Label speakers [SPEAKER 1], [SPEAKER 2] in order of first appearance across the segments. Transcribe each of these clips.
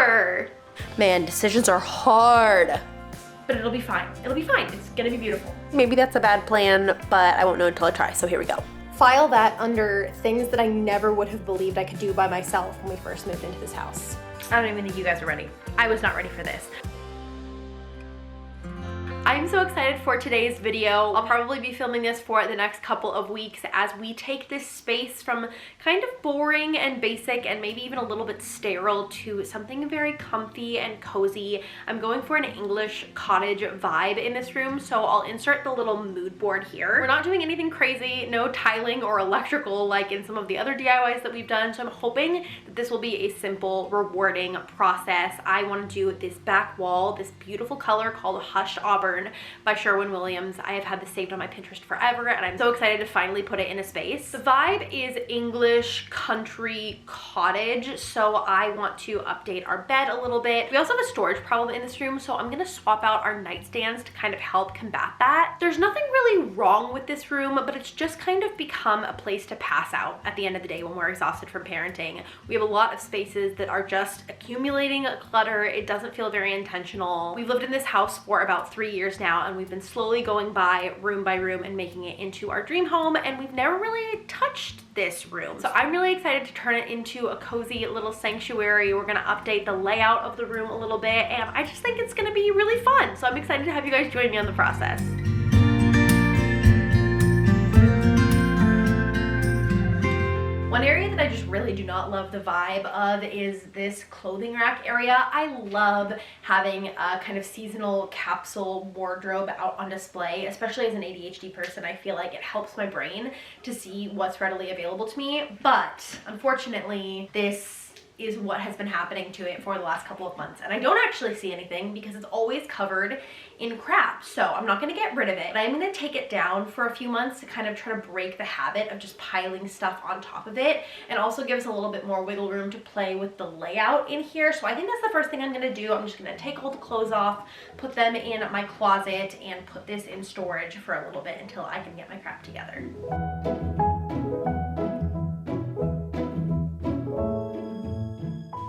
[SPEAKER 1] Makeover. Man, decisions are hard. But it'll be fine. It'll be fine. It's gonna be beautiful. Maybe that's a bad plan, but I won't know until I try, so here we go. File that under things that I never would have believed I could do by myself when we first moved into this house. I don't even think you guys are ready. I was not ready for this. I'm so excited for today's video. I'll probably be filming this for the next couple of weeks as we take this space from kind of boring and basic and maybe even a little bit sterile to something very comfy and cozy. I'm going for an English cottage vibe in this room, so I'll insert the little mood board here. We're not doing anything crazy, no tiling or electrical like in some of the other DIYs that we've done, so I'm hoping that this will be a simple, rewarding process. I want to do this back wall, this beautiful color called Hushed Auburn by Sherwin-Williams. I have had this saved on my Pinterest forever and I'm so excited to finally put it in a space. The vibe is English country cottage, so I want to update our bed a little bit. We also have a storage problem in this room, so I'm gonna swap out our nightstands to kind of help combat that. There's nothing really wrong with this room, but it's just kind of become a place to pass out at the end of the day when we're exhausted from parenting. We have a lot of spaces that are just accumulating clutter. It doesn't feel very intentional. We've lived in this house for about 3 years now, and we've been slowly going by room and making it into our dream home, and we've never really touched this room. So I'm really excited to turn it into a cozy little sanctuary. We're gonna update the layout of the room a little bit, and I just think it's gonna be really fun. So I'm excited to have you guys join me on the process. One area that I just really do not love the vibe of is this clothing rack area. I love having a kind of seasonal capsule wardrobe out on display, especially as an ADHD person. I feel like it helps my brain to see what's readily available to me. But unfortunately, this is what has been happening to it for the last couple of months. And I don't actually see anything because it's always covered in crap. So I'm not gonna get rid of it, but I'm gonna take it down for a few months to kind of try to break the habit of just piling stuff on top of it, and also give us a little bit more wiggle room to play with the layout in here. So I think that's the first thing I'm gonna do. I'm just gonna take all the clothes off, put them in my closet, and put this in storage for a little bit until I can get my crap together.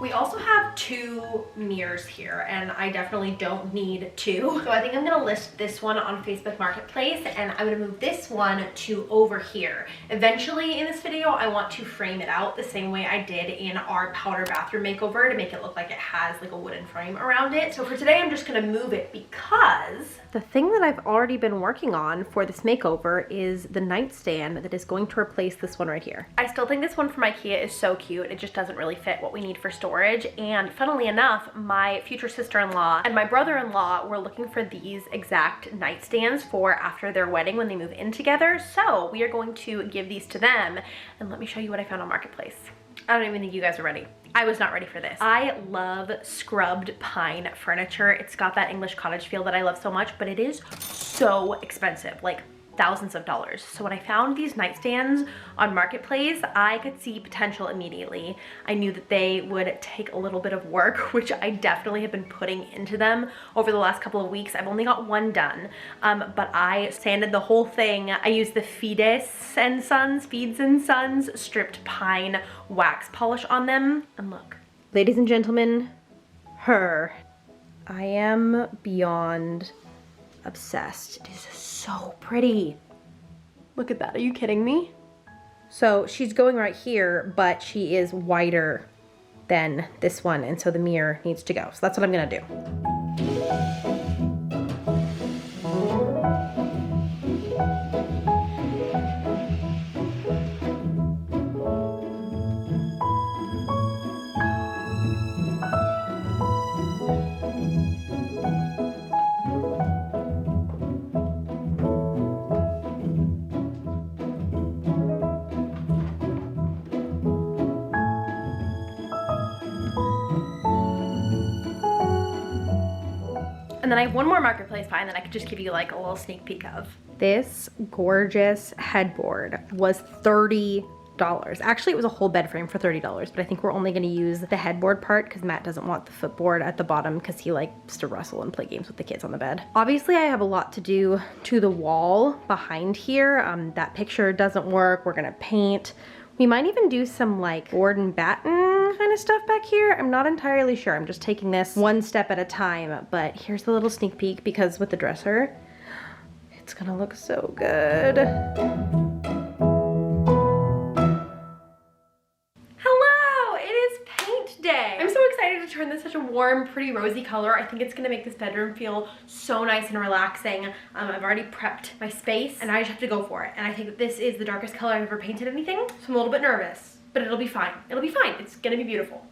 [SPEAKER 1] We also have 2 mirrors here, and I definitely don't need 2. So I think I'm gonna list this one on Facebook Marketplace, and I'm gonna move this one to over here. Eventually in this video, I want to frame it out the same way I did in our powder bathroom makeover to make it look like it has like a wooden frame around it. So for today, I'm just gonna move it because the thing that I've already been working on for this makeover is the nightstand that is going to replace this one right here. I still think this one from IKEA is so cute. It just doesn't really fit what we need for storage. And funnily enough, my future sister-in-law and my brother-in-law were looking for these exact nightstands for after their wedding when they move in together. So we are going to give these to them, and let me show you what I found on Marketplace. I don't even think you guys are ready. I was not ready for this. I love scrubbed pine furniture. It's got that English cottage feel that I love so much, but it is so expensive, like thousands of dollars. So when I found these nightstands on Marketplace, I could see potential immediately. I knew that they would take a little bit of work, which I definitely have been putting into them over the last couple of weeks. I've only got one done, but I sanded the whole thing. I used the Feeds and Sons stripped pine wax polish on them. And look, ladies and gentlemen, I am beyond obsessed. It is so pretty. Look at that. Are you kidding me? So she's going right here, but she is wider than this one, and so the mirror needs to go. So that's what I'm gonna do. And then I have one more Marketplace find that I could just give you like a little sneak peek of. This gorgeous headboard was $30. Actually, it was a whole bed frame for $30, but I think we're only gonna use the headboard part because Matt doesn't want the footboard at the bottom because he likes to wrestle and play games with the kids on the bed. Obviously, I have a lot to do to the wall behind here. That picture doesn't work. We're gonna paint. We might even do some like board and batten lighting kind of stuff back here. I'm not entirely sure. I'm just taking this one step at a time, but here's the little sneak peek because with the dresser, it's gonna look so good. Hello, it is paint day. I'm so excited to turn this such a warm, pretty rosy color. I think it's gonna make this bedroom feel so nice and relaxing. I've already prepped my space and I just have to go for it. And I think that this is the darkest color I've ever painted anything, so I'm a little bit nervous, but it'll be fine. It'll be fine. It's gonna be beautiful.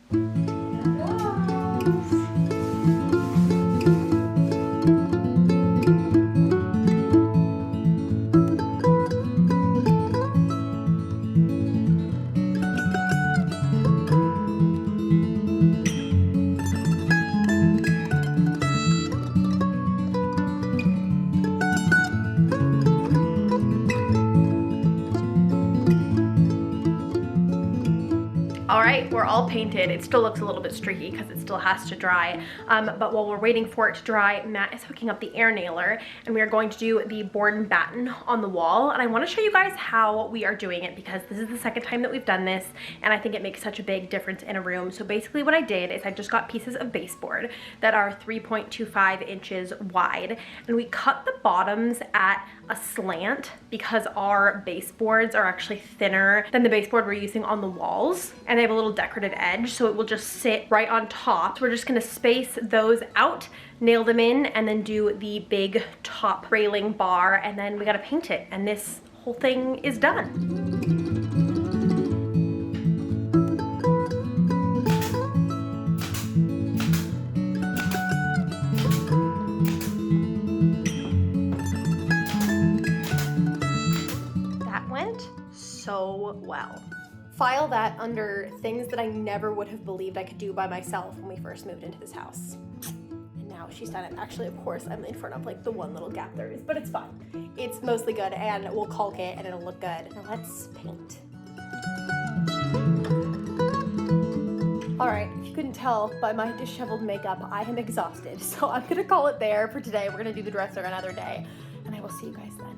[SPEAKER 1] All right, we're all painted. It still looks a little bit streaky because it still has to dry. But while we're waiting for it to dry, Matt is hooking up the air nailer and we are going to do the board and batten on the wall. And I want to show you guys how we are doing it because this is the second time that we've done this and I think it makes such a big difference in a room. So basically what I did is I just got pieces of baseboard that are 3.25 inches wide and we cut the bottoms at a slant because our baseboards are actually thinner than the baseboard we're using on the walls and they have a little decorative edge, so it will just sit right on top. So we're just gonna space those out, nail them in, and then do the big top railing bar, and then we gotta paint it, and this whole thing is done. So well. File that under things that I never would have believed I could do by myself when we first moved into this house. And now she's done it. Actually, of course, I'm in front of like the one little gap there is, but it's fine. It's mostly good and we'll caulk it and it'll look good. Now let's paint. All right, if you couldn't tell by my disheveled makeup, I am exhausted. So I'm gonna call it there for today. We're gonna do the dresser another day and I will see you guys then.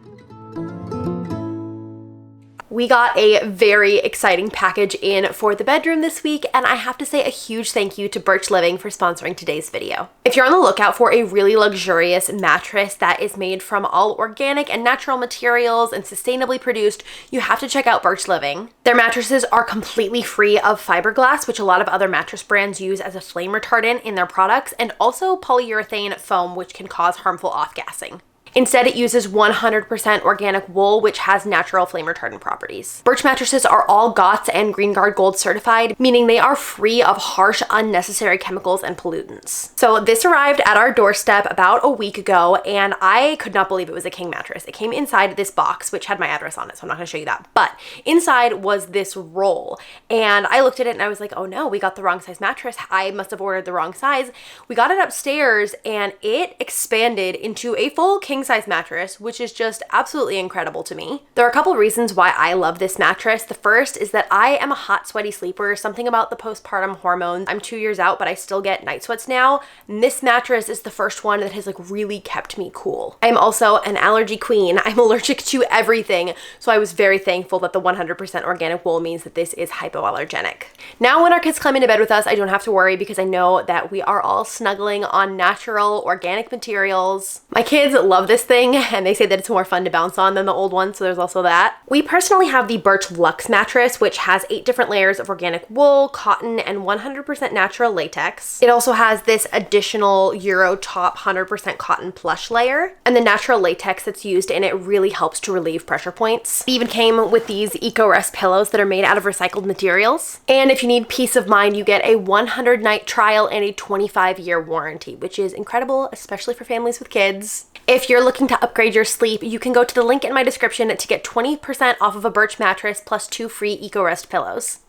[SPEAKER 1] We got a very exciting package in for the bedroom this week, and I have to say a huge thank you to Birch Living for sponsoring today's video. If you're on the lookout for a really luxurious mattress that is made from all organic and natural materials and sustainably produced, you have to check out Birch Living. Their mattresses are completely free of fiberglass, which a lot of other mattress brands use as a flame retardant in their products, and also polyurethane foam, which can cause harmful off-gassing. Instead, it uses 100% organic wool, which has natural flame retardant properties. Birch mattresses are all GOTS and GreenGuard Gold certified, meaning they are free of harsh, unnecessary chemicals and pollutants. So this arrived at our doorstep about a week ago, and I could not believe it was a king mattress. It came inside this box, which had my address on it, so I'm not gonna show you that. But inside was this roll, and I looked at it and I was like, oh no, we got the wrong size mattress. I must have ordered the wrong size. We got it upstairs, and it expanded into a full king size mattress, which is just absolutely incredible to me. There are a couple reasons why I love this mattress. The first is that I am a hot, sweaty sleeper, something about the postpartum hormones. I'm 2 years out, but I still get night sweats now. And this mattress is the first one that has like really kept me cool. I'm also an allergy queen. I'm allergic to everything. So I was very thankful that the 100% organic wool means that this is hypoallergenic. Now when our kids come into bed with us, I don't have to worry because I know that we are all snuggling on natural, organic materials. My kids love this thing and they say that it's more fun to bounce on than the old one, so there's also that. We personally have the Birch Luxe mattress, which has 8 different layers of organic wool, cotton, and 100% natural latex. It also has this additional Euro top 100% cotton plush layer, and the natural latex that's used in it really helps to relieve pressure points. It even came with these eco-rest pillows that are made out of recycled materials. And if you need peace of mind, you get a 100-night trial and a 25-year warranty, which is incredible, especially for families with kids. If you're looking to upgrade your sleep, you can go to the link in my description to get 20% off of a Birch mattress plus 2 free eco-rest pillows.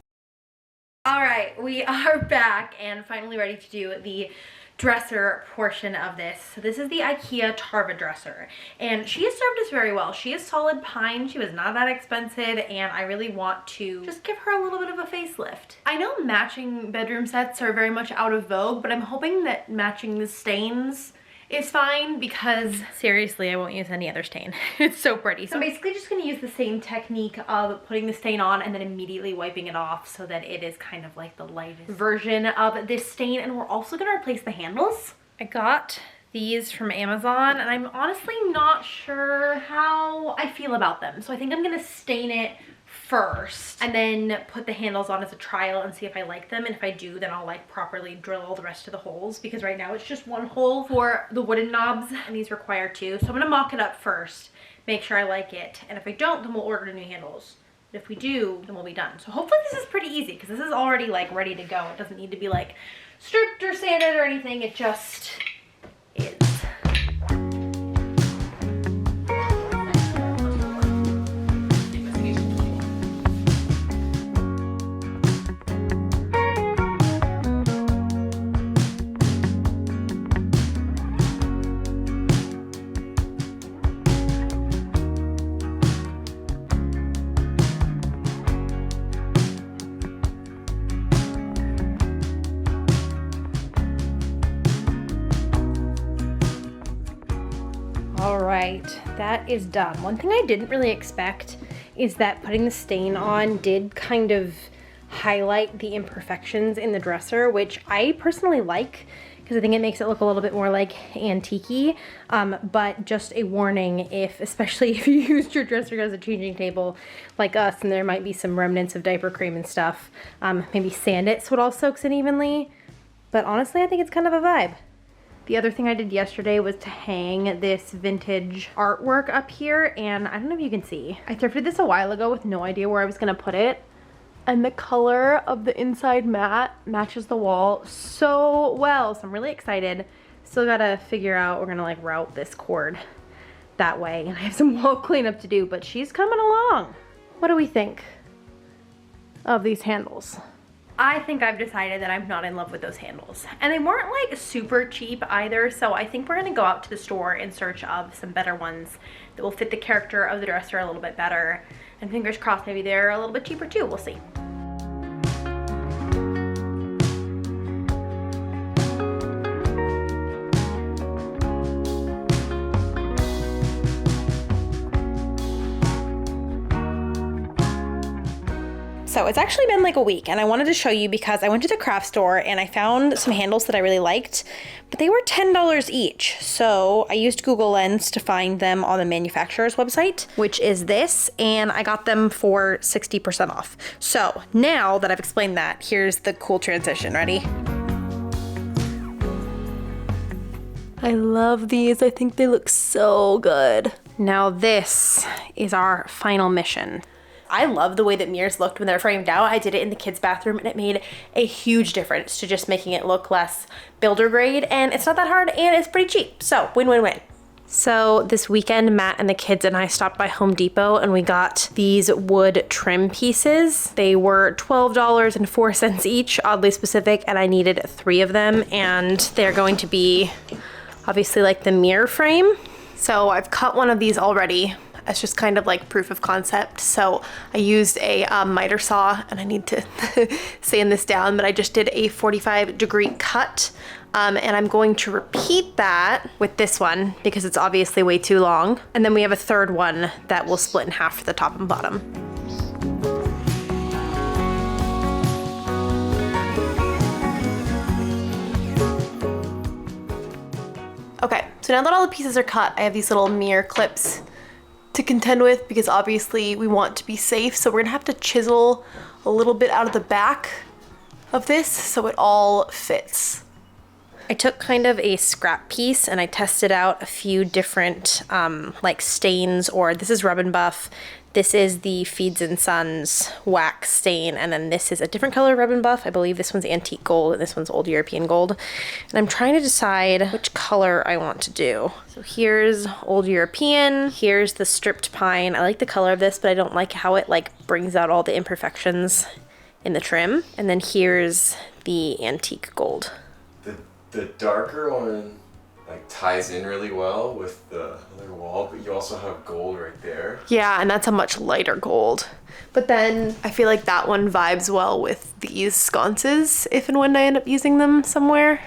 [SPEAKER 1] All right, we are back and finally ready to do the dresser portion of this. So this is the IKEA Tarva dresser, and she has served us very well. She is solid pine. She was not that expensive, and I really want to just give her a little bit of a facelift. I know matching bedroom sets are very much out of vogue, but I'm hoping that matching the stains is fine because seriously, I won't use any other stain. It's so pretty. So I'm basically just gonna use the same technique of putting the stain on and then immediately wiping it off so that it is kind of like the lightest version of this stain. And we're also gonna replace the handles. I got these from Amazon and I'm honestly not sure how I feel about them. So I think I'm gonna stain it first and then put the handles on as a trial and see if I like them, and if I do, then I'll like properly drill all the rest of the holes, because right now it's just one hole for the wooden knobs and these require two. So I'm gonna mock it up first, make sure I like it, and if I don't, then we'll order new handles. But if we do, then we'll be done. So hopefully this is pretty easy because this is already like ready to go. It doesn't need to be like stripped or sanded or anything, it just is. All right, that is done. One thing I didn't really expect is that putting the stain on did kind of highlight the imperfections in the dresser, which I personally like because I think it makes it look a little bit more like antique-y. But just a warning, especially if you used your dresser as a changing table like us and there might be some remnants of diaper cream and stuff, maybe sand it so it all soaks in evenly. But honestly, I think it's kind of a vibe. The other thing I did yesterday was to hang this vintage artwork up here, and I don't know if you can see. I thrifted this a while ago with no idea where I was gonna put it, and the color of the inside mat matches the wall so well, so I'm really excited. Still gotta figure out, we're gonna like route this cord that way, and I have some wall cleanup to do, but she's coming along. What do we think of these handles? I think I've decided that I'm not in love with those handles. And they weren't like super cheap either, so I think we're gonna go out to the store in search of some better ones that will fit the character of the dresser a little bit better. And fingers crossed, maybe they're a little bit cheaper too, we'll see. So it's actually been like a week, and I wanted to show you because I went to the craft store and I found some handles that I really liked, but they were $10 each. So I used Google Lens to find them on the manufacturer's website, which is this, and I got them for 60% off. So now that I've explained that, here's the cool transition. Ready? I love these. I think they look so good. Now this is our final mission. I love the way that mirrors looked when they're framed out. I did it in the kids' bathroom and it made a huge difference to just making it look less builder grade, and it's not that hard and it's pretty cheap. So win-win-win. So this weekend, Matt and the kids and I stopped by Home Depot and we got these wood trim pieces. They were $12.04 each, oddly specific, and I needed 3 of them, and they're going to be obviously like the mirror frame. So I've cut one of these already. It's just kind of like proof of concept. So I used a miter saw, and I need to sand this down, but I just did a 45-degree cut. And I'm going to repeat that with this one because it's obviously way too long. And then we have a third one that will split in half for the top and bottom. Okay, so now that all the pieces are cut, I have these little mirror clips to contend with because obviously we want to be safe. So we're gonna have to chisel a little bit out of the back of this so it all fits. I took kind of a scrap piece and I tested out a few different like stains, or this is Rub and Buff. This is the Feeds and Sons wax stain, and then this is a different color Rub and Buff. I believe this one's antique gold and this one's old European gold. And I'm trying to decide which color I want to do. So here's old European, here's the stripped pine. I like the color of this, but I don't like how it like brings out all the imperfections in the trim. And then here's the antique gold.
[SPEAKER 2] The darker one like ties in really well with the other wall, but you also have gold right there.
[SPEAKER 1] Yeah, and that's a much lighter gold. But then I feel like that one vibes well with these sconces if and when I end up using them somewhere.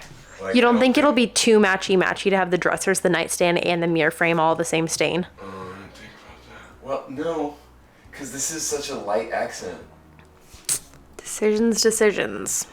[SPEAKER 2] Like,
[SPEAKER 1] You don't think it'll be too matchy-matchy to have the dressers, the nightstand, and the mirror frame all the same stain?
[SPEAKER 2] I didn't think about that. Well, no, because this is such a light accent.
[SPEAKER 1] Decisions.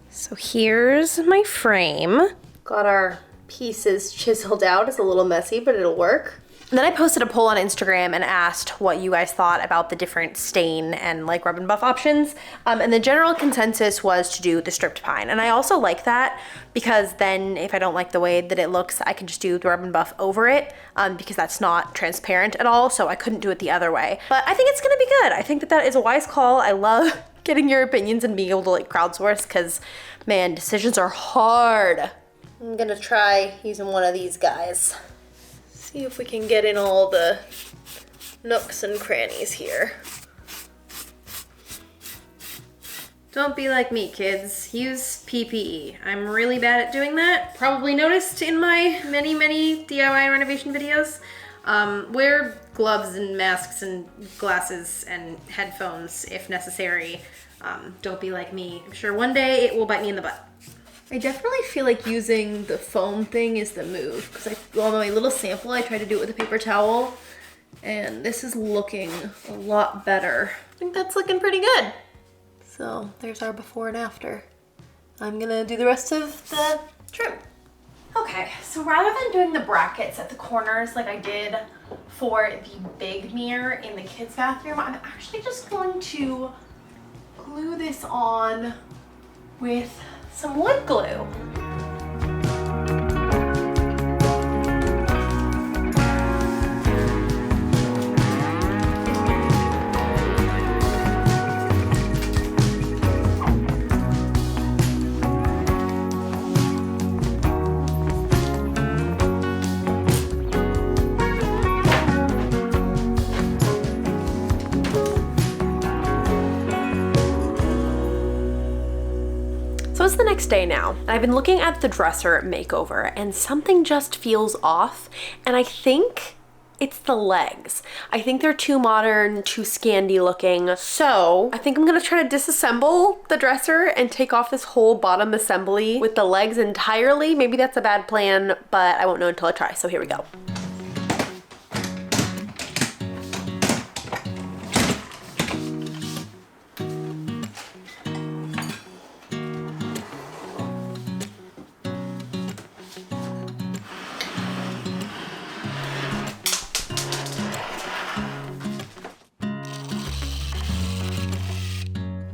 [SPEAKER 1] So here's my frame. Got our pieces chiseled out. It's a little messy, but it'll work. And then I posted a poll on Instagram and asked what you guys thought about the different stain and like rub and buff options. And the general consensus was to do the stripped pine. And I also like that because then if I don't like the way that it looks, I can just do the rub and buff over it because that's not transparent at all. So I couldn't do it the other way. But I think it's gonna be good. I think that that is a wise call. I love getting your opinions and being able to like crowdsource because man, decisions are hard. I'm gonna try using one of these guys. See if we can get in all the nooks and crannies here. Don't be like me, kids. Use PPE. I'm really bad at doing that. Probably noticed in my many DIY renovation videos. Wear gloves and masks and glasses and headphones if necessary. Don't be like me. I'm sure one day it will bite me in the butt. I definitely feel like using the foam thing is the move because on my little sample, I tried to do it with a paper towel and this is looking a lot better. I think that's looking pretty good. So there's our before and after. I'm gonna do the rest of the trim. Okay, so rather than doing the brackets at the corners like I did for the big mirror in the kids' bathroom, I'm actually just going to glue this on with some wood glue. So it's the next day now. I've been looking at the dresser makeover and something just feels off. And I think it's the legs. I think they're too modern, too Scandi looking. So I think I'm gonna try to disassemble the dresser and take off this whole bottom assembly with the legs entirely. Maybe that's a bad plan, but I won't know until I try. So here we go.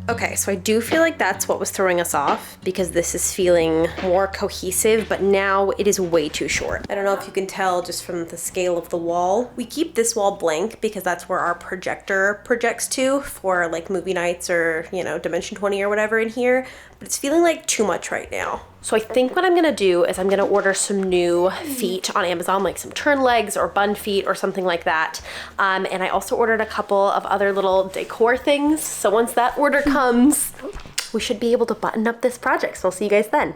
[SPEAKER 1] Okay, so I do feel like that's what was throwing us off because this is feeling more cohesive, but now it is way too short. I don't know if you can tell just from the scale of the wall. We keep this wall blank because that's where our projector projects to for like movie nights or, you know, Dimension 20 or whatever in here, but it's feeling like too much right now. So I think what I'm gonna do is I'm gonna order some new feet on Amazon, like some turn legs or bun feet or something like that. And I also ordered a couple of other little decor things. So once that order comes, we should be able to button up this project. So I'll see you guys then.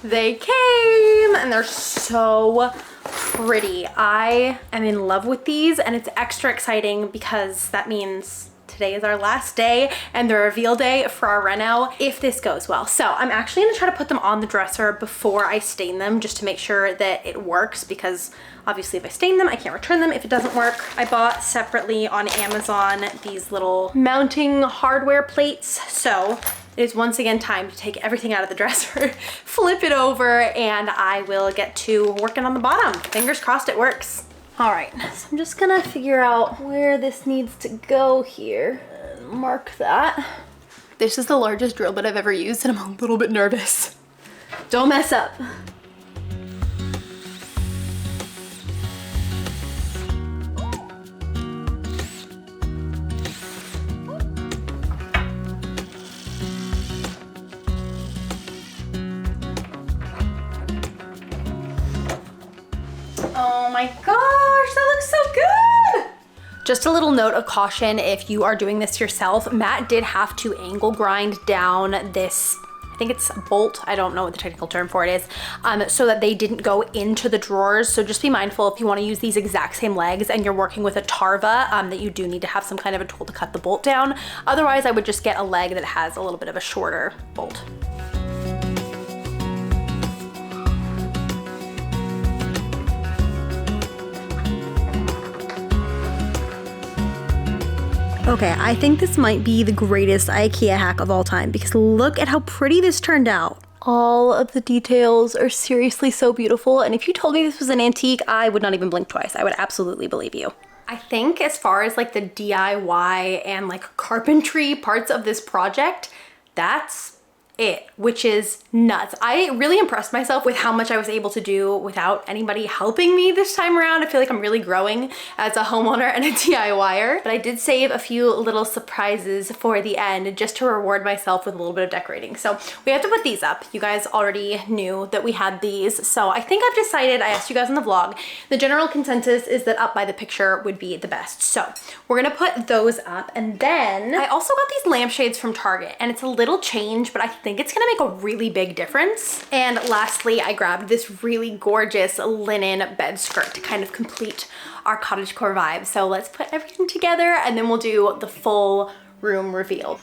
[SPEAKER 1] They came and they're so pretty. I am in love with these and it's extra exciting because that means today is our last day and the reveal day for our reno if this goes well. So I'm actually gonna try to put them on the dresser before I stain them just to make sure that it works because obviously if I stain them, I can't return them if it doesn't work. I bought separately on Amazon these little mounting hardware plates. So it is once again time to take everything out of the dresser, flip it over, and I will get to working on the bottom. Fingers crossed it works. All right, so I'm just gonna figure out where this needs to go here and mark that. This is the largest drill bit I've ever used and I'm a little bit nervous. Don't mess up. Oh my gosh, that looks so good! Just a little note of caution if you are doing this yourself. Matt did have to angle grind down this, I think it's a bolt, I don't know what the technical term for it is, so that they didn't go into the drawers. So just be mindful if you want to use these exact same legs and you're working with a Tarva, that you do need to have some kind of a tool to cut the bolt down. Otherwise, I would just get a leg that has a little bit of a shorter bolt.
[SPEAKER 3] Okay, I think this might be the greatest IKEA hack of all time because look at how pretty this turned out. All of the details are seriously so beautiful, and if you told me this was an antique, I would not even blink twice. I would absolutely believe you. I think as far as like the DIY and like carpentry parts of this project, that's it, which is nuts. I really impressed myself with how much I was able to do without anybody helping me this time around. I feel like I'm really growing as a homeowner and a DIYer, but I did save a few little surprises for the end just to reward myself with a little bit of decorating. So we have to put these up. You guys already knew that we had these. So I think I've decided, I asked you guys in the vlog, the general consensus is that up by the picture would be the best. So we're gonna put those up, and then I also got these lampshades from Target, and it's a little change, but I think it's gonna make a really big difference. And lastly, I grabbed this really gorgeous linen bed skirt to kind of complete our cottagecore vibe. So let's put everything together and then we'll do the full room reveal.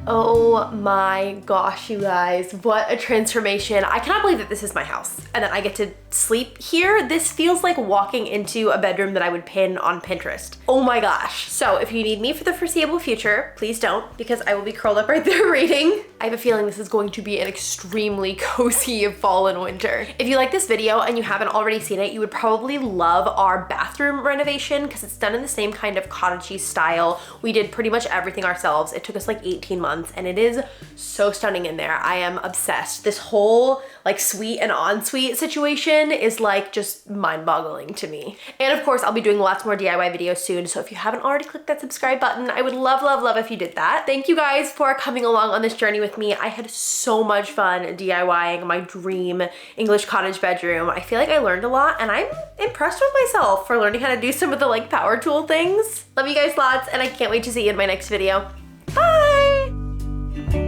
[SPEAKER 3] Oh my gosh, you guys, what a transformation. I cannot believe that this is my house and that I get to sleep here. This feels like walking into a bedroom that I would pin on Pinterest. Oh my gosh. So if you need me for the foreseeable future, please don't, because I will be curled up right there reading. I have a feeling this is going to be an extremely cozy fall and winter. If you like this video and you haven't already seen it, you would probably love our bathroom renovation because it's done in the same kind of cottagey style. We did pretty much everything ourselves. It took us like 18 months and it is so stunning in there. I am obsessed. This whole like suite and ensuite situation is like just mind-boggling to me. And of course, I'll be doing lots more DIY videos soon. So if you haven't already clicked that subscribe button, I would love, love, love if you did that. Thank you guys for coming along on this journey with me. I had so much fun DIYing my dream English cottage bedroom. I feel like I learned a lot and I'm impressed with myself for learning how to do some of the like power tool things. Love you guys lots and I can't wait to see you in my next video. Bye!